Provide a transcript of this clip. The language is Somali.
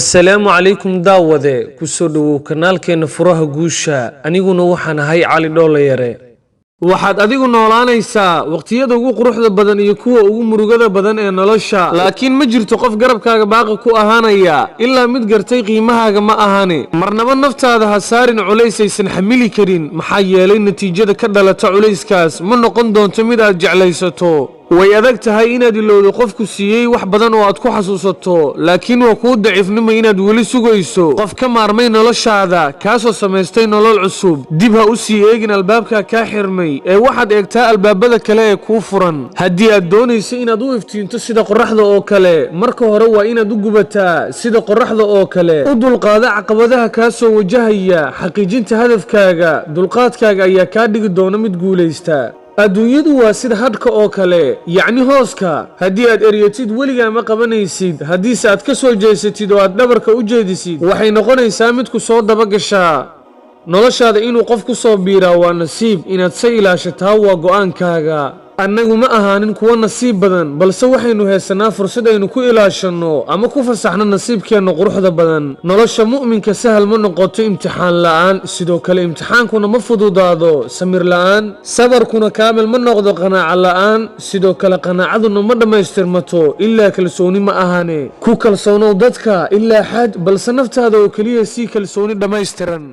السلام عليكم داوده kusoo dhawow kanaalkeena furaha guusha aniguna waxaan ahay cali dhooleyare waxaad adigu noolaanaysaa waqtiyada ugu quruxda badan iyo kuwa ugu murugada badan ee nolosha laakiin ma jirto qof garabkaaga baaqi ku ahaanaya ilaa mid gartay qiimahaaga ma ahane marnaba naftaada ha saarin culays aysan xamili karin maxaa yeelay natiijada ka dhalata culayskaas ma noqon doonto mid aad jeclaysato way adag tahay inaad ilowdo qofku siiyey wax badan oo aad ku xasuusato laakiin waa kuu daciifnimo inaad weli sugayso qof ka maarmay noloshaada kaasoo samaystay nolol cusub dib ha u sii eegin albaabka kaa xirmay ee waxaad eegtaa albaabada kale ee kuu furan haddii aad doonayso inaad u iftiinto sida qorraxda oo kale marka hore waa inaad u gubataa sida qorraxda oo kale u dulqaada caqabadaha kaa soo wajahaya xaqiijinta hadafkaaga dulqaadkaaga ayaa kaa dhigi doona mid guulaysta adduunyadu waa sida hadhka oo kale yacni hooska haddii aad eryatid weligaa ma qabanaysid haddiise aad ka soo jeesatid oo aad dhabarka u jeedisid waxay noqonaysaa mid ku soo dabagashaa noloshaada inuu qof ku soo biiraa waa nasiib inaad se ilaashataa waa go'aankaaga annagu ma ahaanin kuwa nasiib badan balse waxaynu haysanaa fursad aynu ku ilaashanno ama ku fasaxno nasiibkeenna quruxda badan nolosha mu'minka sahal ma noqoto imtixaan la'aan sidoo kale imtixaankuna ma fududaado samir la'aan sabarkuna kaamil ma noqdo qanaaco la'aan sidoo kale qanaacaduna ma dhammaystirmato ilaa kalsooni ma ahane ku kalsoonow dadka ilaa xad balse naftaada oo keliya sii kalsooni dhammaystiran